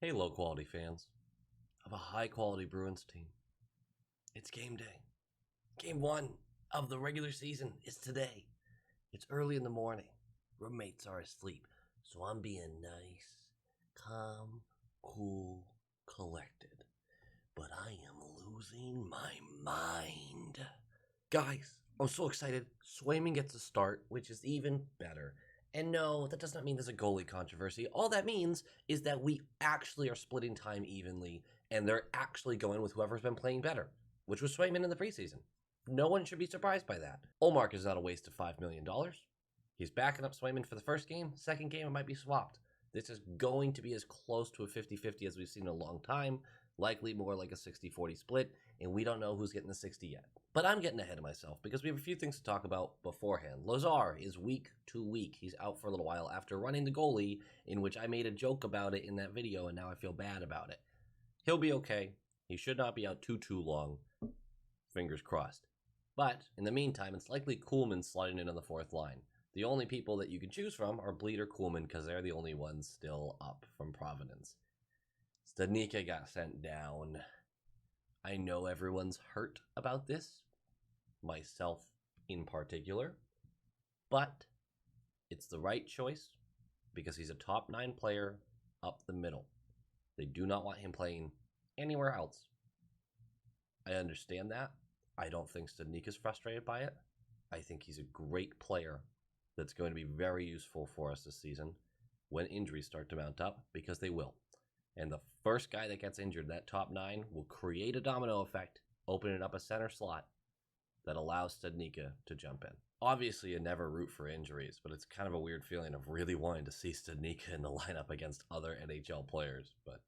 Hey, low quality fans of a high quality Bruins team. It's game day. Game one of the regular season is today. It's early in the morning. Roommates are asleep, so I'm being nice, calm, cool, collected. But I am losing my mind. Guys, I'm so excited. Swayman gets a start, which is even better. And no, that does not mean there's a goalie controversy. All that means is that we actually are splitting time evenly, and they're actually going with whoever's been playing better, which was Swayman in the preseason. No one should be surprised by that. Olmark is not a waste of $5 million. He's backing up Swayman for the first game. Second game, it might be swapped. This is going to be as close to a 50-50 as we've seen in a long time, likely more like a 60-40 split, and we don't know who's getting the 60 yet. But I'm getting ahead of myself because we have a few things to talk about beforehand. Lazar is week to week. He's out for a little while after running the goalie, in which I made a joke about it in that video, and now I feel bad about it. He'll be okay. He should not be out too long. Fingers crossed. But in the meantime, it's likely Kuhlman sliding in on the fourth line. The only people that you can choose from are Bleed or Kuhlman because they're the only ones still up from Providence. Studnicka got sent down. I know everyone's hurt about this, myself in particular, but it's the right choice because he's a top 9 player up the middle. They do not want him playing anywhere else. I understand that. I don't think Studnicka's frustrated by it. I think he's a great player that's going to be very useful for us this season when injuries start to mount up, because they will. And the first guy that gets injured, that top 9, will create a domino effect, opening up a center slot that allows Studnicka to jump in. Obviously, you never root for injuries, but it's kind of a weird feeling of really wanting to see Studnicka in the lineup against other NHL players, but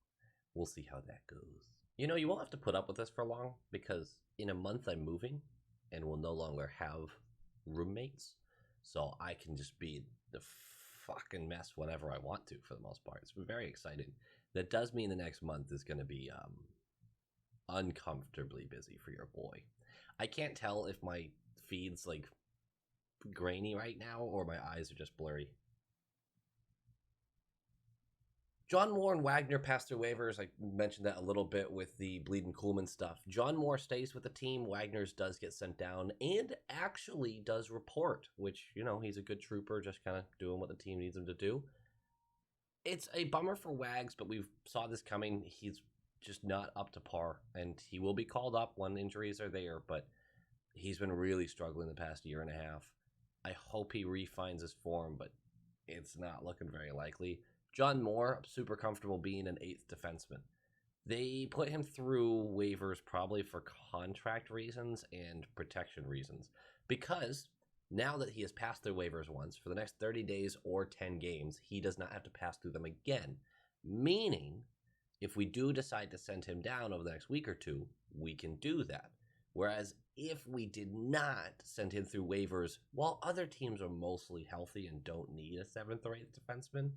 we'll see how that goes. You know, you won't have to put up with this for long, because in a month I'm moving and will no longer have roommates, so I can just be the fucking mess whenever I want to for the most part. It's very exciting. That does mean the next month is going to be uncomfortably busy for your boy. I can't tell if my feed's like grainy right now or my eyes are just blurry. John Moore and Wagner passed their waivers. I mentioned that a little bit with the Bleeding Kuhlman stuff. John Moore stays with the team. Wagner's does get sent down and actually does report, which, you know, he's a good trooper, just kind of doing what the team needs him to do. It's a bummer for Wags, but we saw this coming. He's just not up to par, and he will be called up when injuries are there, but he's been really struggling the past year and a half. I hope he refines his form, but it's not looking very likely. John Moore, I'm super comfortable being an 8th defenseman. They put him through waivers probably for contract reasons and protection reasons, because now that he has passed their waivers once, for the next 30 days or 10 games, he does not have to pass through them again. Meaning, if we do decide to send him down over the next week or two, we can do that. Whereas if we did not send him through waivers while other teams are mostly healthy and don't need a 7th or 8th defenseman,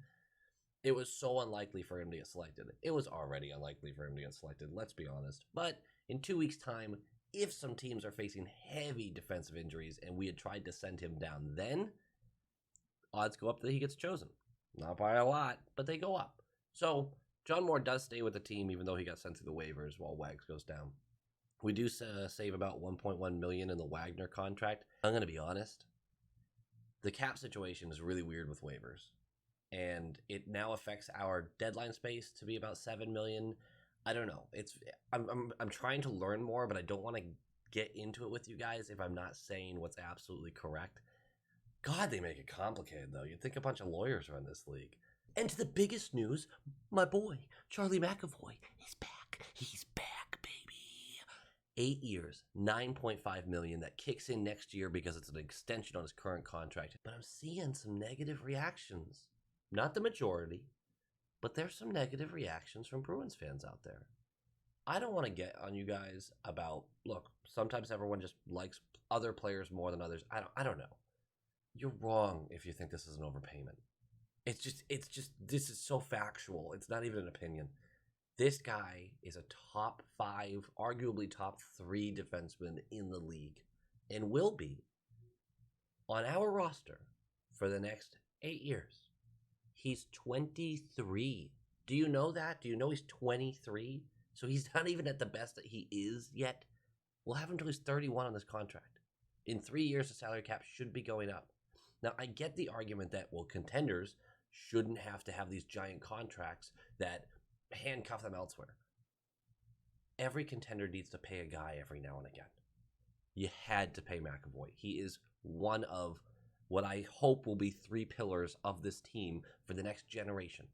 it was so unlikely for him to get selected. It was already unlikely for him to get selected, let's be honest. But in 2 weeks' time, if some teams are facing heavy defensive injuries and we had tried to send him down then, odds go up that he gets chosen. Not by a lot, but they go up. So John Moore does stay with the team even though he got sent through the waivers while Wags goes down. We do save about $1.1 million in the Wagner contract. I'm going to be honest. The cap situation is really weird with waivers, and it now affects our deadline space to be about $7 million. I don't know. I'm trying to learn more, but I don't want to get into it with you guys if I'm not saying what's absolutely correct. God, they make it complicated, though. You'd think a bunch of lawyers run this league. And to the biggest news, my boy, Charlie McAvoy, is back. He's back, baby. 8 years, $9.5 million. That kicks in next year because it's an extension on his current contract. But I'm seeing some negative reactions. Not the majority, but there's some negative reactions from Bruins fans out there. I don't want to get on you guys about, look, sometimes everyone just likes other players more than others. I don't know. You're wrong if you think this is an overpayment. It's just, this is so factual. It's not even an opinion. This guy is a top 5, arguably top 3 defenseman in the league, and will be on our roster for the next 8 years. He's 23. Do you know that? Do you know he's 23? So he's not even at the best that he is yet. We'll have him until he's 31 on this contract. In 3 years, the salary cap should be going up. Now, I get the argument that, well, contenders shouldn't have to have these giant contracts that handcuff them elsewhere. Every contender needs to pay a guy every now and again. You had to pay McAvoy. He is one of what I hope will be 3 pillars of this team for the next generation.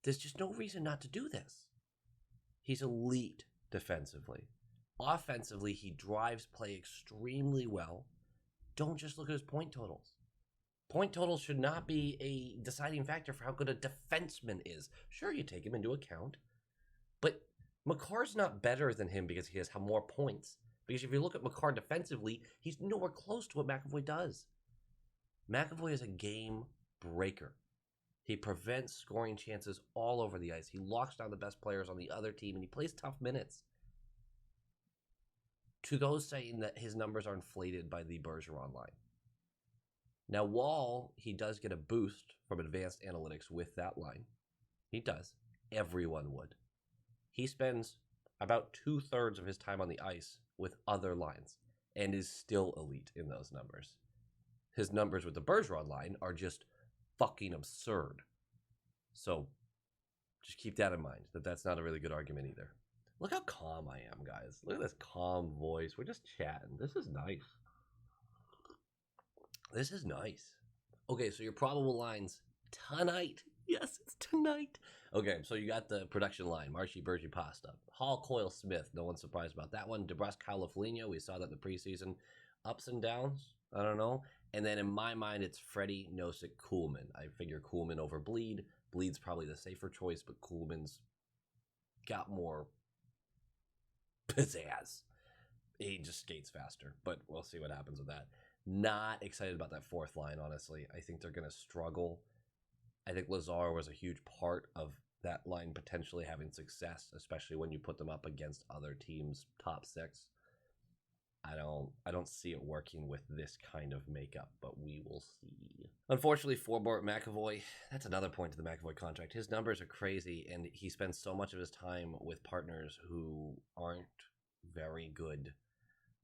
There's just no reason not to do this. He's elite defensively. Offensively, he drives play extremely well. Don't just look at his point totals. Point totals should not be a deciding factor for how good a defenseman is. Sure, you take him into account, but Makar's not better than him because he has more points. Because if you look at Makar defensively, he's nowhere close to what McAvoy does. McAvoy is a game breaker. He prevents scoring chances all over the ice. He locks down the best players on the other team, and he plays tough minutes. To those saying that his numbers are inflated by the Bergeron line. Now, Wall, he does get a boost from advanced analytics with that line. He does. Everyone would. He spends about 2/3 of his time on the ice with other lines and is still elite in those numbers. His numbers with the Bergeron line are just fucking absurd. So just keep that in mind, that that's not a really good argument either. Look how calm I am, guys. Look at this calm voice. We're just chatting. This is nice. This is nice. Okay, so your probable lines tonight. Yes, it's tonight. Okay, so you got the production line. Marshy, Bergie, Pasta. Hall, Coyle, Smith. No one's surprised about that one. DeBrusque, Foligno. We saw that in the preseason. Ups and downs. I don't know. And then in my mind, it's Freddie, Nosek, Kuhlman. I figure Kuhlman over Bleed. Bleed's probably the safer choice, but Kuhlman's got more pizzazz. He just skates faster, but we'll see what happens with that. Not excited about that fourth line, honestly. I think they're going to struggle. I think Lazar was a huge part of that line potentially having success, especially when you put them up against other teams' top 6. I don't see it working with this kind of makeup, but we will see. Unfortunately, Forbort McAvoy, that's another point to the McAvoy contract. His numbers are crazy, and he spends so much of his time with partners who aren't very good.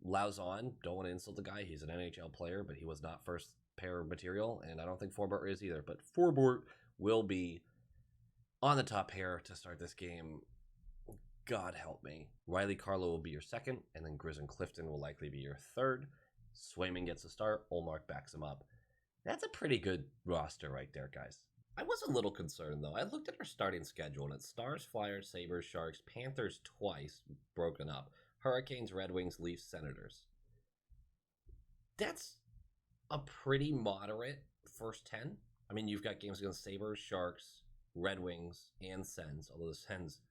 Lauzon, don't want to insult the guy. He's an NHL player, but he was not first pair material, and I don't think Forbort is either. But Forbort will be on the top pair to start this game. God help me. Riley Carlo will be your second, and then Grizz Clifton will likely be your third. Swayman gets a start. Olmark backs him up. That's a pretty good roster right there, guys. I was a little concerned, though. I looked at our starting schedule, and it's Stars, Flyers, Sabres, Sharks, Panthers twice, broken up. Hurricanes, Red Wings, Leafs, Senators. That's a pretty moderate first 10. I mean, you've got games against Sabres, Sharks, Red Wings, and Sens, although the Sens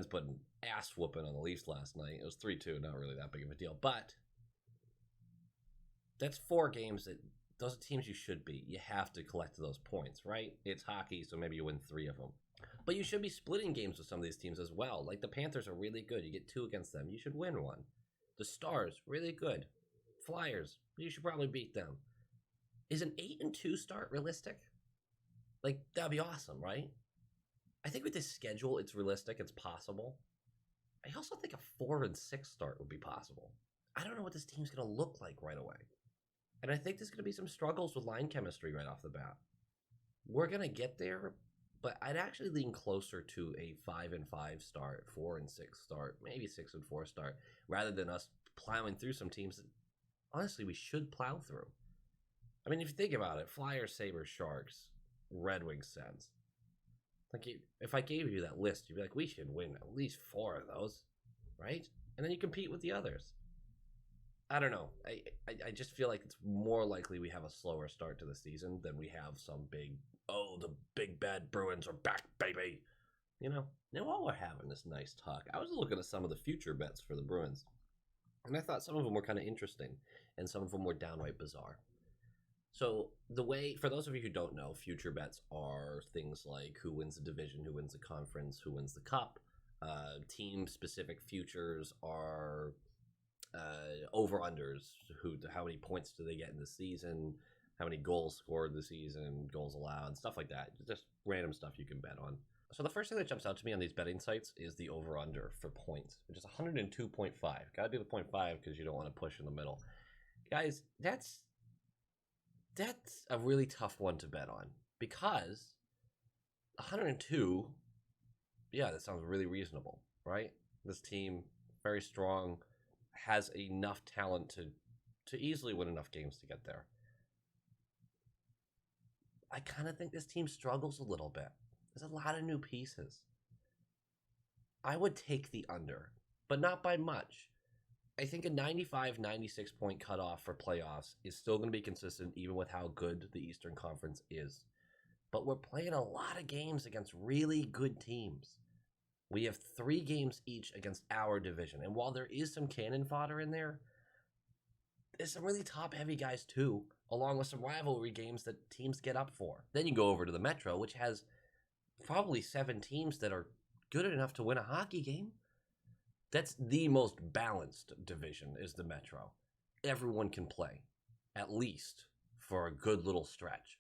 put an ass whooping on the Leafs last night. It was 3-2, not really that big of a deal. But that's 4 games that those are teams you should beat. You have to collect those points, right? It's hockey, so maybe you win 3 of them. But you should be splitting games with some of these teams as well. Like the Panthers are really good. You get 2 against them. You should win 1. The Stars, really good. Flyers, you should probably beat them. Is an 8-2 start realistic? Like, that'd be awesome, right? I think with this schedule, it's realistic. It's possible. I also think a 4-6 start would be possible. I don't know what this team's going to look like right away. And I think there's going to be some struggles with line chemistry right off the bat. We're going to get there, but I'd actually lean closer to a 5-5 start, 4-6 start, maybe 6-4 start, rather than us plowing through some teams that, honestly, we should plow through. I mean, if you think about it, Flyers, Sabres, Sharks, Red Wings, Sens. Like, if I gave you that list, you'd be like, we should win at least 4 of those, right? And then you compete with the others. I don't know. I just feel like it's more likely we have a slower start to the season than we have some big, the big bad Bruins are back, baby. You know, now while we're having this nice talk, I was looking at some of the future bets for the Bruins. And I thought some of them were kind of interesting, and some of them were downright bizarre. So the way, for those of you who don't know, future bets are things like who wins the division, who wins the conference, who wins the cup. Team-specific futures are over-unders, how many points do they get in the season, how many goals scored this season, goals allowed, stuff like that. Just random stuff you can bet on. So the first thing that jumps out to me on these betting sites is the over-under for points, which is 102.5. Got to do the 0.5 because you don't want to push in the middle. Guys, that's a really tough one to bet on because 102, yeah, that sounds really reasonable, right? This team, very strong, has enough talent to easily win enough games to get there. I kind of think this team struggles a little bit. There's a lot of new pieces. I would take the under, but not by much. I think a 95, 96 point cutoff for playoffs is still going to be consistent even with how good the Eastern Conference is. But we're playing a lot of games against really good teams. We have 3 games each against our division. And while there is some cannon fodder in there, there's some really top-heavy guys too, along with some rivalry games that teams get up for. Then you go over to the Metro, which has probably 7 teams that are good enough to win a hockey game. That's the most balanced division is the Metro. Everyone can play, at least for a good little stretch.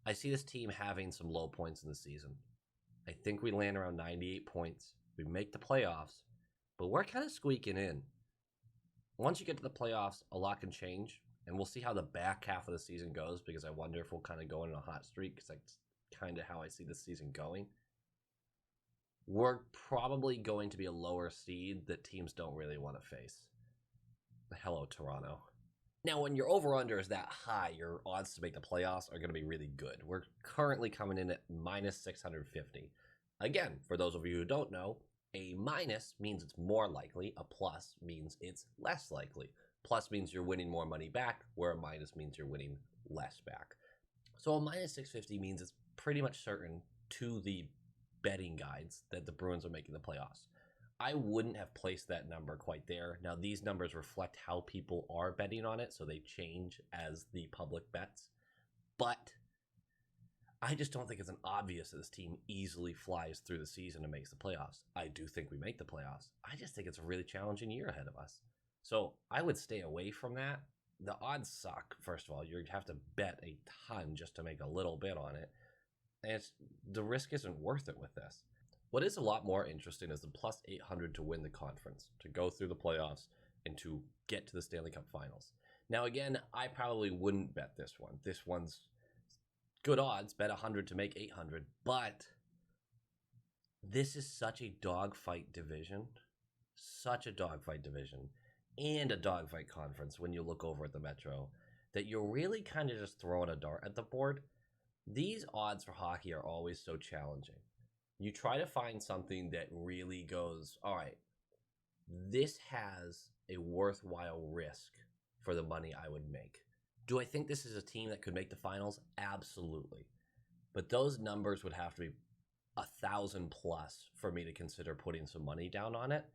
I see this team having some low points in the season. I think we land around 98 points. We make the playoffs, but we're kind of squeaking in. Once you get to the playoffs, a lot can change, and we'll see how the back half of the season goes because I wonder if we'll kind of go in a hot streak because that's kind of how I see this season going. We're probably going to be a lower seed that teams don't really want to face. Hello, Toronto. Now, when your over-under is that high, your odds to make the playoffs are going to be really good. We're currently coming in at minus 650. Again, for those of you who don't know, a minus means it's more likely. A plus means it's less likely. Plus means you're winning more money back, where a minus means you're winning less back. So a minus 650 means it's pretty much certain to the betting guides that the Bruins are making the playoffs. I wouldn't have placed that number quite there. Now, these numbers reflect how people are betting on it, so they change as the public bets. But I just don't think it's an obvious that this team easily flies through the season and makes the playoffs. I do think we make the playoffs. I just think it's a really challenging year ahead of us. So I would stay away from that. The odds suck, first of all. You have to bet a ton just to make a little bit on it. And the risk isn't worth it with this. What is a lot more interesting is the plus 800 to win the conference, to go through the playoffs, and to get to the Stanley Cup Finals. Now, again, I probably wouldn't bet this one. This one's good odds, bet 100 to make 800, but this is such a dogfight division, and a dogfight conference when you look over at the Metro, that you're really kind of just throwing a dart at the board. These odds for hockey are always so challenging. You try to find something that really goes, all right, this has a worthwhile risk for the money I would make. Do I think this is a team that could make the finals? Absolutely. But those numbers would have to be 1,000 plus for me to consider putting some money down on it,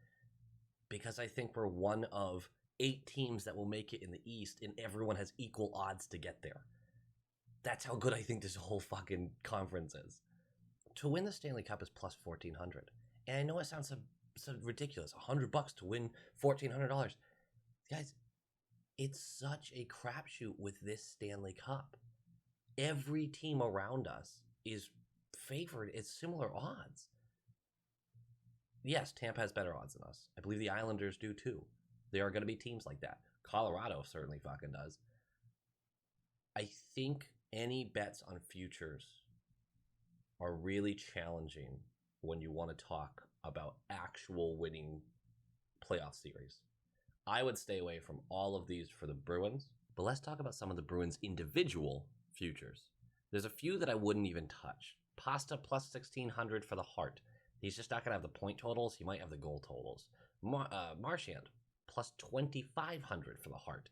because I think we're one of 8 teams that will make it in the East, and everyone has equal odds to get there. That's how good I think this whole fucking conference is. To win the Stanley Cup is plus 1,400. And I know it sounds so ridiculous. $100 to win $1,400. Guys, it's such a crapshoot with this Stanley Cup. Every team around us is favored at similar odds. Yes, Tampa has better odds than us. I believe the Islanders do too. There are going to be teams like that. Colorado certainly fucking does. I think any bets on futures are really challenging when you want to talk about actual winning playoff series. I would stay away from all of these for the Bruins, but let's talk about some of the Bruins' individual futures. There's a few that I wouldn't even touch. Pasta plus 1,600 for the Hart. He's just not going to have the point totals. He might have the goal totals. Marchand plus 2,500 for the Hart.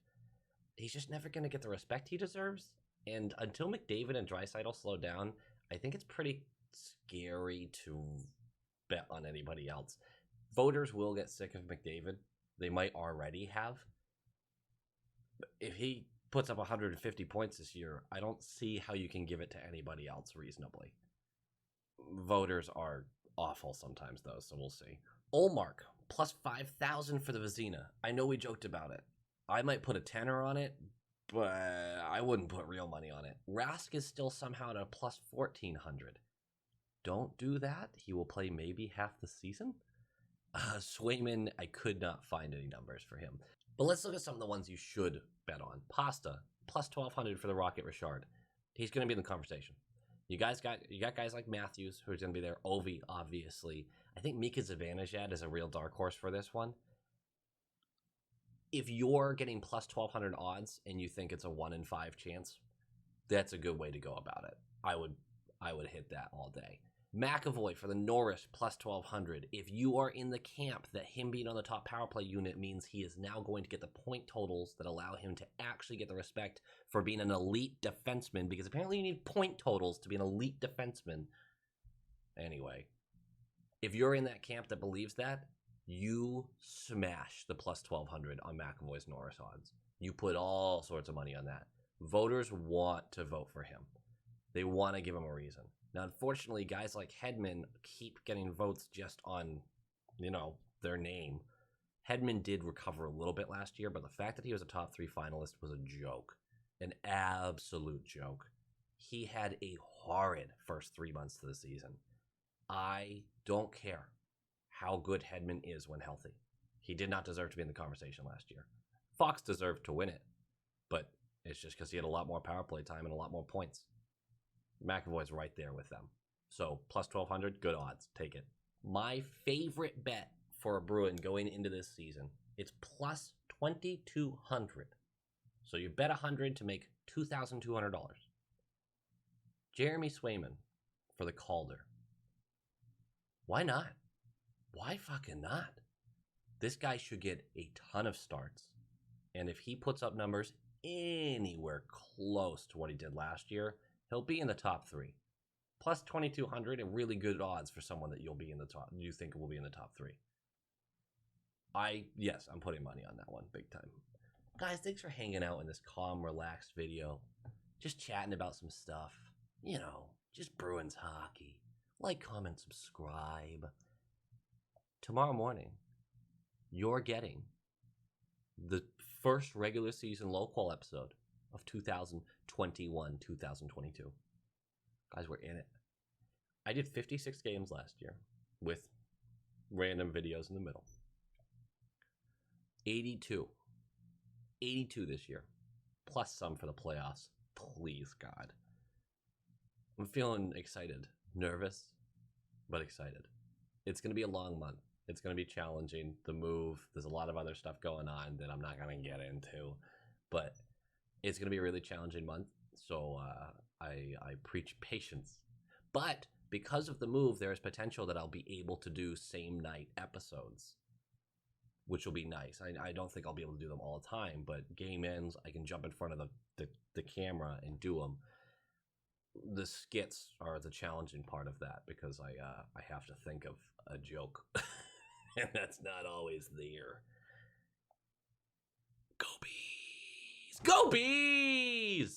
He's just never going to get the respect he deserves. And until McDavid and Draisaitl slow down, I think it's pretty scary to bet on anybody else. Voters will get sick of McDavid. They might already have. If he puts up 150 points this year, I don't see how you can give it to anybody else reasonably. Voters are awful sometimes, though, so we'll see. Olmark, plus 5,000 for the Vezina. I know we joked about it. I might put a tenner on it, but I wouldn't put real money on it. Rask is still somehow at a plus 1,400. Don't do that. He will play maybe half the season. Swayman, I could not find any numbers for him. But let's look at some of the ones you should bet on. Pasta, plus 1,200 for the Rocket Richard. He's going to be in the conversation. You got guys like Matthews, who's going to be there. Ovi, obviously. I think Mika Zibanejad is a real dark horse for this one. If you're getting plus 1,200 odds and you think it's a 1 in 5 chance, that's a good way to go about it. I would hit that all day. McAvoy for the Norris plus 1,200. If you are in the camp that him being on the top power play unit means he is now going to get the point totals that allow him to actually get the respect for being an elite defenseman, because apparently you need point totals to be an elite defenseman. Anyway, if you're in that camp that believes that, you smash the plus 1,200 on McAvoy's Norris odds. You put all sorts of money on that. Voters want to vote for him. They want to give him a reason. Now, unfortunately, guys like Hedman keep getting votes just on, their name. Hedman did recover a little bit last year, but the fact that he was a top 3 finalist was a joke. An absolute joke. He had a horrid first 3 months to the season. I don't care how good Hedman is when healthy. He did not deserve to be in the conversation last year. Fox deserved to win it, but it's just because he had a lot more power play time and a lot more points. McAvoy's right there with them. So plus 1,200, good odds. Take it. My favorite bet for a Bruin going into this season, it's plus 2,200. So you bet 100 to make $2,200. Jeremy Swayman for the Calder. Why not? Why fucking not? This guy should get a ton of starts. And if he puts up numbers anywhere close to what he did last year, he'll be in the top 3. Plus 2,200 and really good odds for someone that you think will be in the top 3. Yes, I'm putting money on that one big time. Guys, thanks for hanging out in this calm, relaxed video. Just chatting about some stuff. Just Bruins hockey. Like, comment, subscribe. Tomorrow morning, you're getting the first regular season low qual episode of 2021-2022. Guys, we're in it. I did 56 games last year with random videos in the middle. 82 this year, plus some for the playoffs. Please, God. I'm feeling excited, nervous, but excited. It's going to be a long month. It's going to be challenging. The move, there's a lot of other stuff going on that I'm not going to get into, but it's going to be a really challenging month. So I preach patience. But because of the move, there is potential that I'll be able to do same night episodes, which will be nice. I don't think I'll be able to do them all the time, but game ends, I can jump in front of the camera and do them. The skits are the challenging part of that because I have to think of a joke, and that's not always there. Go Bees! Go Bees!